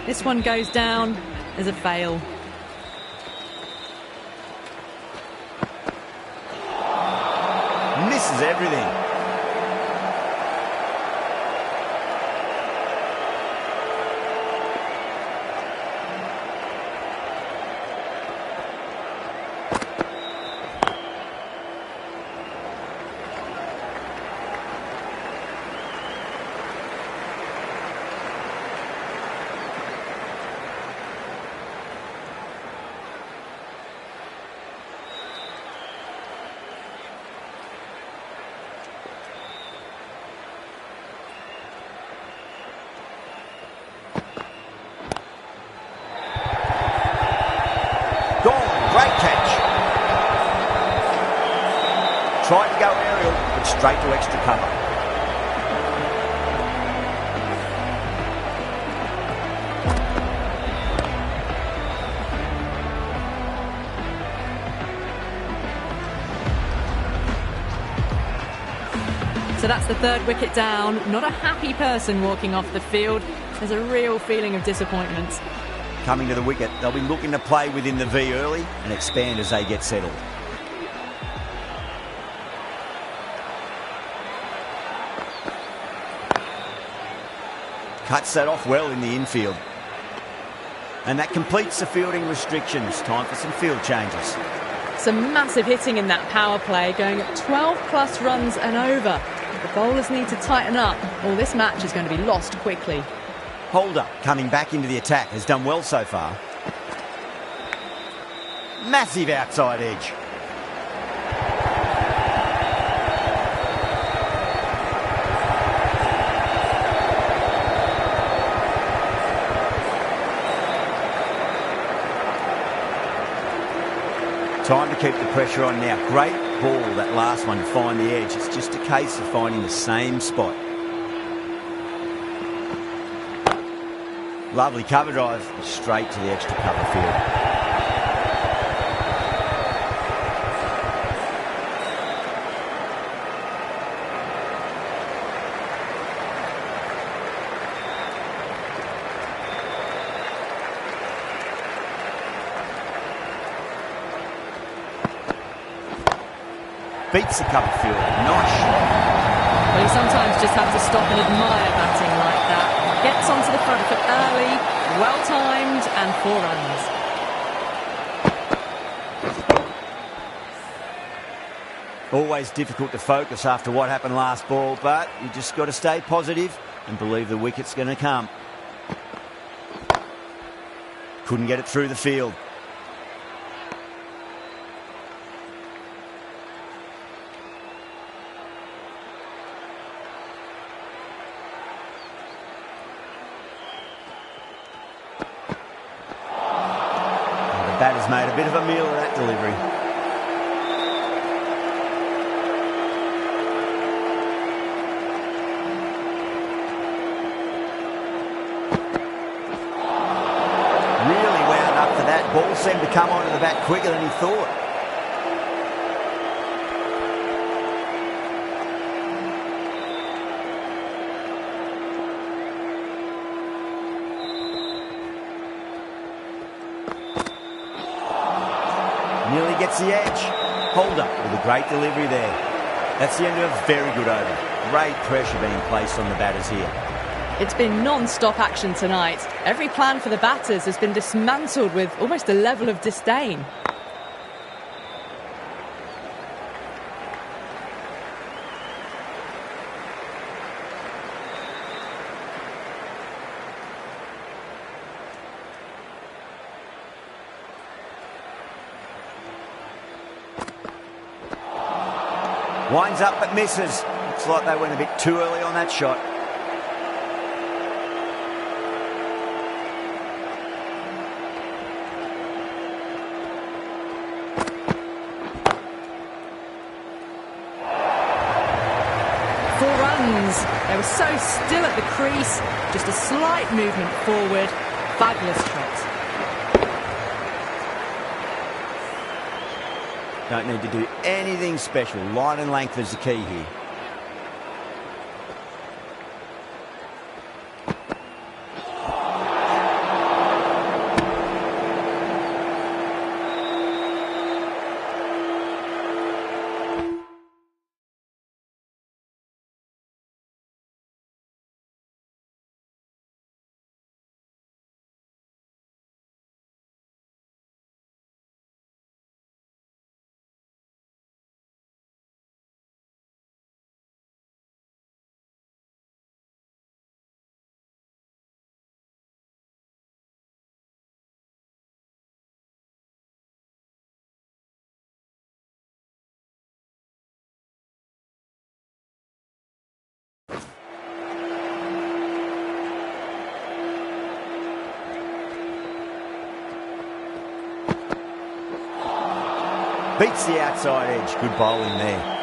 This one goes down as a fail. Misses everything. Gone. Great catch. Tried to go aerial, but straight to extra cover. So that's the 3rd wicket down. Not a happy person walking off the field. There's a real feeling of disappointment. Coming to the wicket, they'll be looking to play within the V early and expand as they get settled. Cuts that off well in the infield. And that completes the fielding restrictions. Time for some field changes. Some massive hitting in that power play, going at 12 plus runs and over. The bowlers need to tighten up, or this match is going to be lost quickly. Holder, coming back into the attack, has done well so far. Massive outside edge. Time to keep the pressure on now. Great ball, that last one, to find the edge. It's just a case of finding the same spot. Lovely cover drive, straight to the extra cover field. Beats the cover field. Nice shot. Well, you sometimes just have to stop and admire batting like that. Gets onto the front foot early, well-timed, and 4 runs. Always difficult to focus after what happened last ball, but you just got to stay positive and believe the wicket's going to come. Couldn't get it through the field. Batter's made a bit of a meal of that delivery. Really wound up for that. Ball seemed to come onto the bat quicker than he thought. Nearly gets the edge. Hold up with a great delivery there. That's the end of a very good over. Great pressure being placed on the batters here. It's been non-stop action tonight. Every plan for the batters has been dismantled with almost a level of disdain. Winds up but misses. Looks like they went a bit too early on that shot. Four runs. They were so still at the crease. Just a slight movement forward. Fabulous shot. Don't need to do anything special. Line and length is the key here. Beats the outside edge. Good bowling there.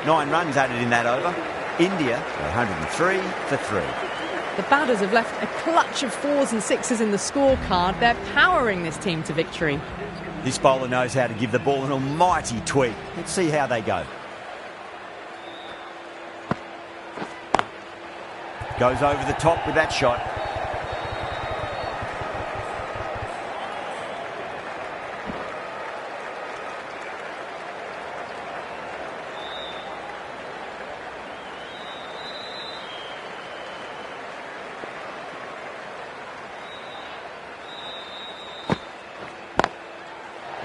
Nine runs added in that over. India 103 for 3. The batters have left a clutch of 4s and 6s in the scorecard. They're powering this team to victory. This bowler knows how to give the ball an almighty tweak. Let's see how they go. Goes over the top with that shot.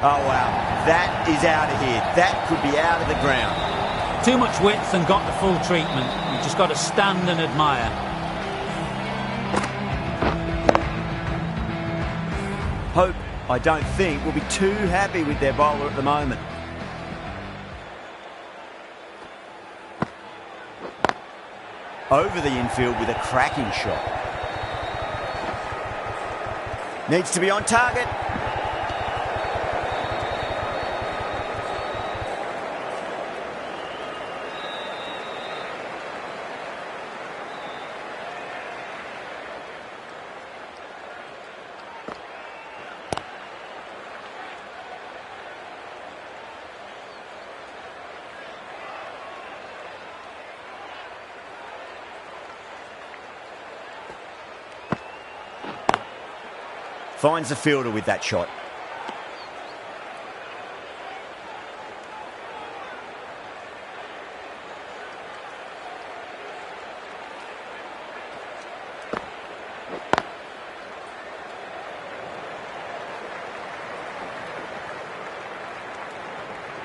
Oh, wow. That is out of here. That could be out of the ground. Too much width and got the full treatment. You've just got to stand and admire. Hope, I don't think, will be too happy with their bowler at the moment. Over the infield with a cracking shot. Needs to be on target. Finds the fielder with that shot.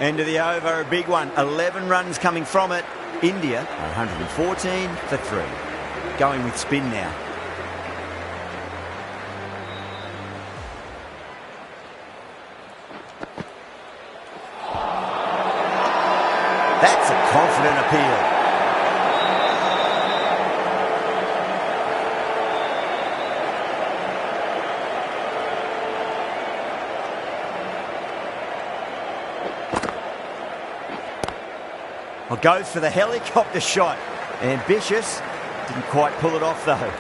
End of the over, a big one. 11 runs coming from it. India, 114 for 3. Going with spin now. That's a confident appeal. Well, goes for the helicopter shot. Ambitious. Didn't quite pull it off, though.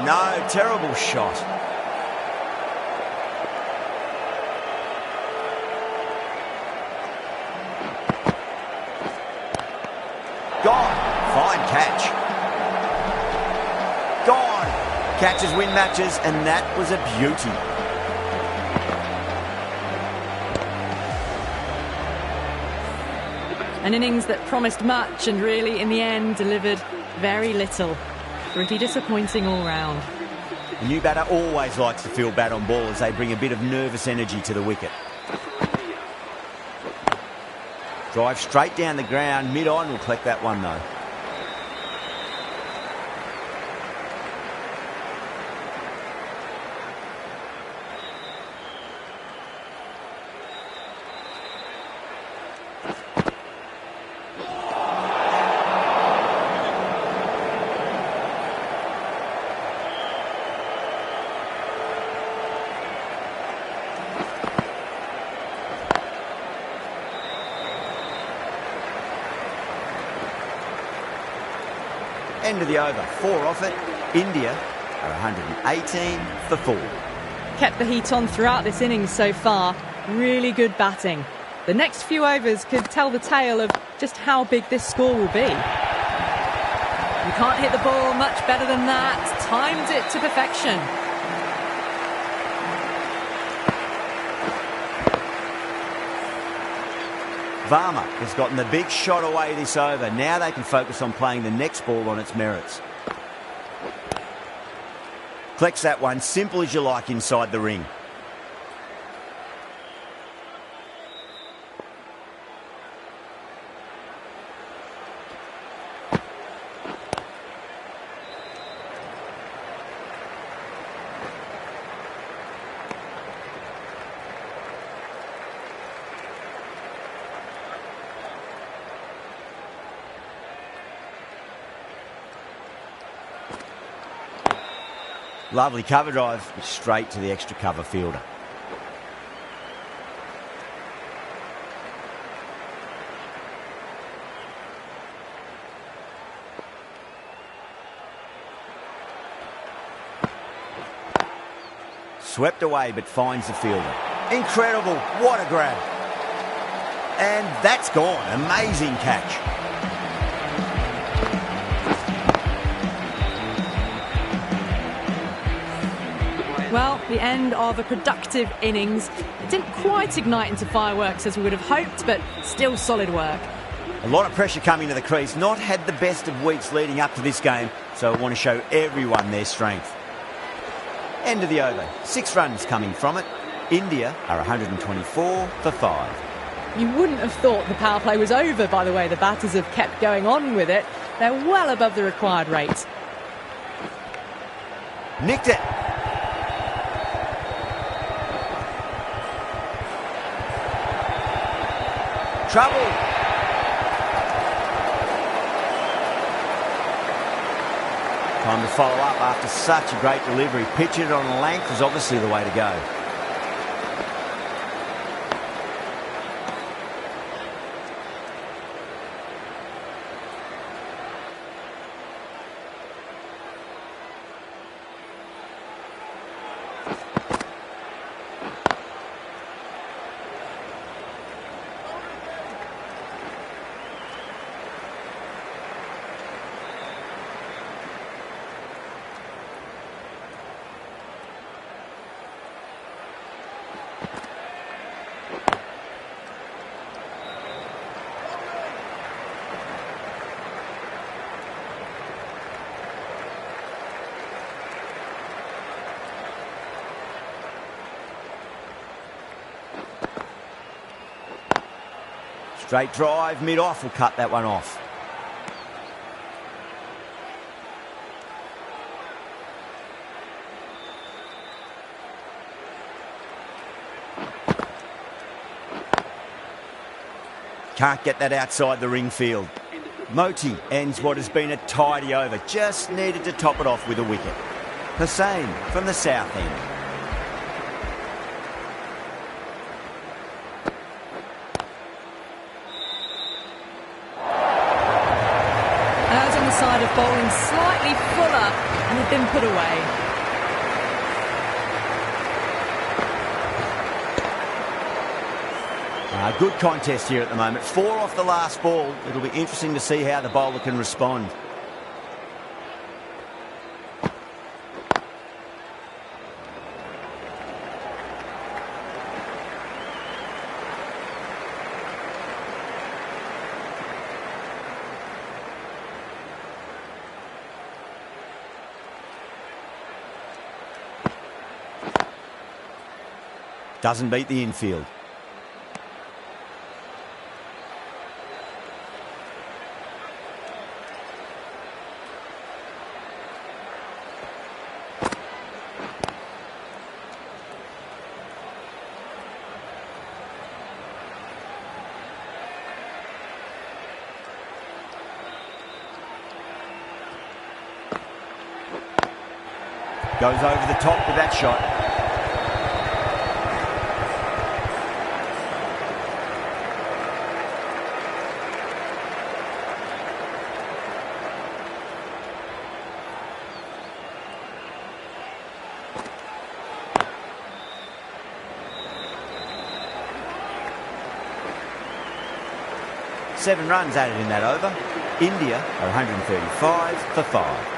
No, terrible shot. Gone. Fine catch. Gone. Catches win matches, and that was a beauty. An innings that promised much and really, in the end, delivered very little. Pretty disappointing all round. The new batter always likes to feel bat on ball as they bring a bit of nervous energy to the wicket. Drive straight down the ground, mid-on will collect that one though. End of the over, 4 off it. India are 118 for 4. Kept the heat on throughout this innings so far. Really good batting. The next few overs could tell the tale of just how big this score will be. You can't hit the ball much better than that. Timed it to perfection. Varma has gotten the big shot away this over. Now they can focus on playing the next ball on its merits. Collects that one, simple as you like, inside the ring. Lovely cover drive, straight to the extra cover fielder. Swept away but finds the fielder. Incredible, what a grab. And that's gone, amazing catch. Well, the end of a productive innings. It didn't quite ignite into fireworks as we would have hoped, but still solid work. A lot of pressure coming to the crease. Not had the best of weeks leading up to this game, so I want to show everyone their strength. End of the over. 6 runs coming from it. India are 124 for 5. You wouldn't have thought the power play was over by the way the batters have kept going on with it. They're well above the required rate. Nicked it. Trouble. Time to follow up after such a great delivery. Pitch it on length is obviously the way to go. Straight drive, mid-off will cut that one off. Can't get that outside the ring field. Moti ends what has been a tidy over. Just needed to top it off with a wicket. Hussain from the south end. Side of bowling slightly fuller and had been put away. Good contest here at the moment. 4 off the last ball. It'll be interesting to see how the bowler can respond. Doesn't beat the infield. Goes over the top with that shot. Seven runs added in that over. India are 135 for 5.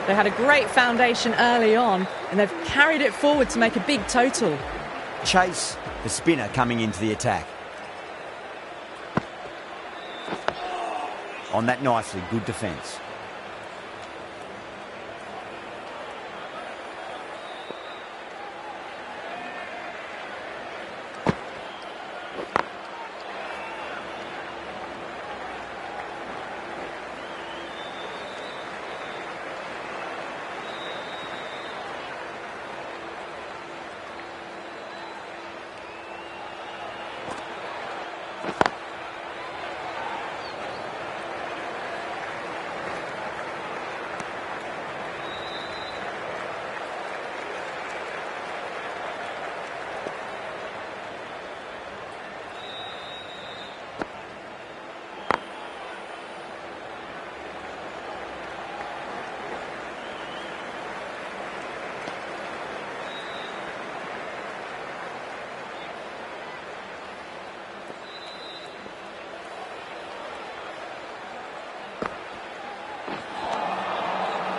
They had a great foundation early on and they've carried it forward to make a big total. Chase, the spinner, coming into the attack. On that nicely, good defence.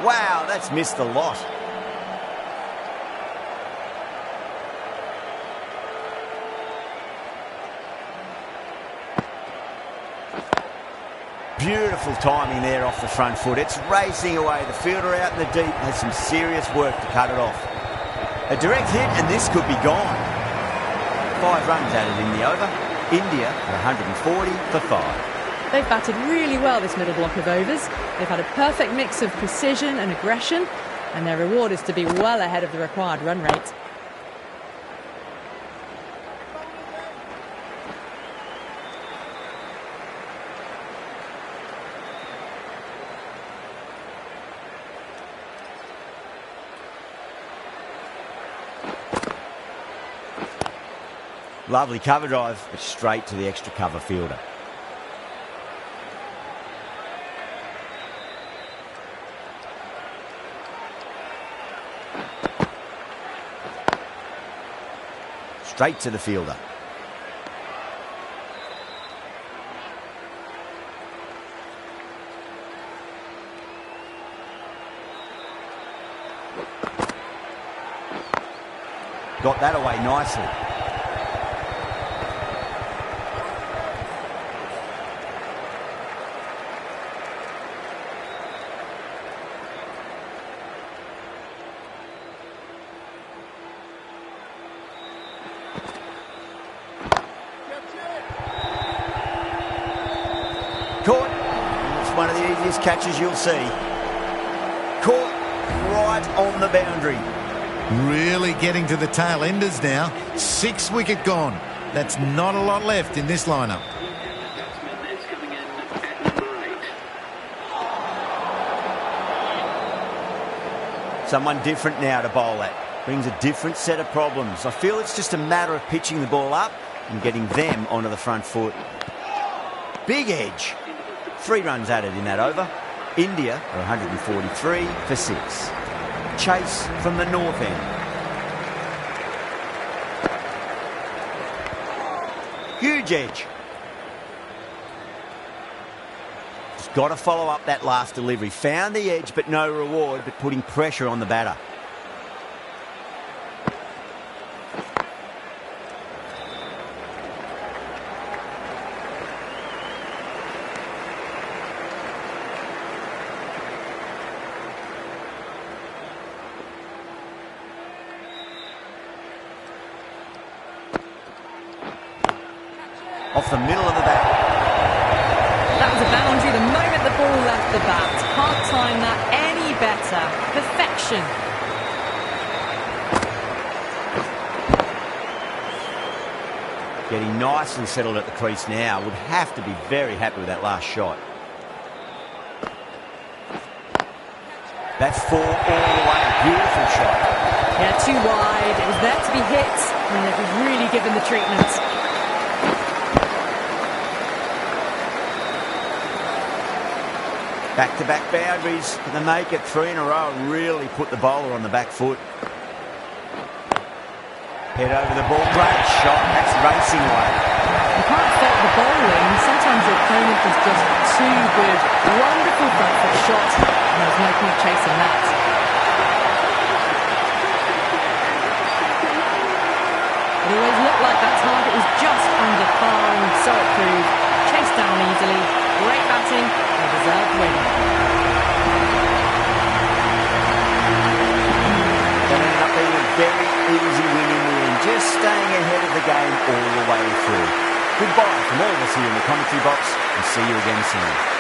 Wow, that's missed the lot. Beautiful timing there off the front foot. It's racing away. The fielder out in the deep has some serious work to cut it off. A direct hit and this could be gone. 5 runs added in the over. India are 140 for 5. They've batted really well this middle block of overs. They've had a perfect mix of precision and aggression, and their reward is to be well ahead of the required run rate. Lovely cover drive, but straight to the extra cover fielder. Straight to the fielder. Got that away nicely. Caught. It's one of the easiest catches you'll see. Caught right on the boundary. Really getting to the tail enders now. 6 wicket gone. That's not a lot left in this lineup. Batsman is coming in at number 8. Someone different now to bowl at. Brings a different set of problems. I feel it's just a matter of pitching the ball up and getting them onto the front foot. Big edge. 3 runs added in that over. India are 143 for 6. Chase from the north end. Huge edge. Just got to follow up that last delivery. Found the edge, but no reward, but putting pressure on the batter. Off the middle of the bat. That was a boundary the moment the ball left the bat. Can't time that any better. Perfection. Getting nicely settled at the crease now. Would have to be very happy with that last shot. That's 4 all the way. Beautiful shot. Yeah, too wide. It was there to be hit, and it was really given the treatment. Back-to-back boundaries. Can they make it 3 in a row and really put the bowler on the back foot? Head over the ball. Great shot. That's racing away. You can't fault the bowling. Sometimes the opponent is just too good. Wonderful front foot shot, and there's no point chasing that. It always looked like that target was just under par, and so it proved. Chased down easily. Great batting and a deserved win. That ended up being a very easy win in the end, just staying ahead of the game all the way through. Goodbye from all of us here in the commentary box, and see you again soon.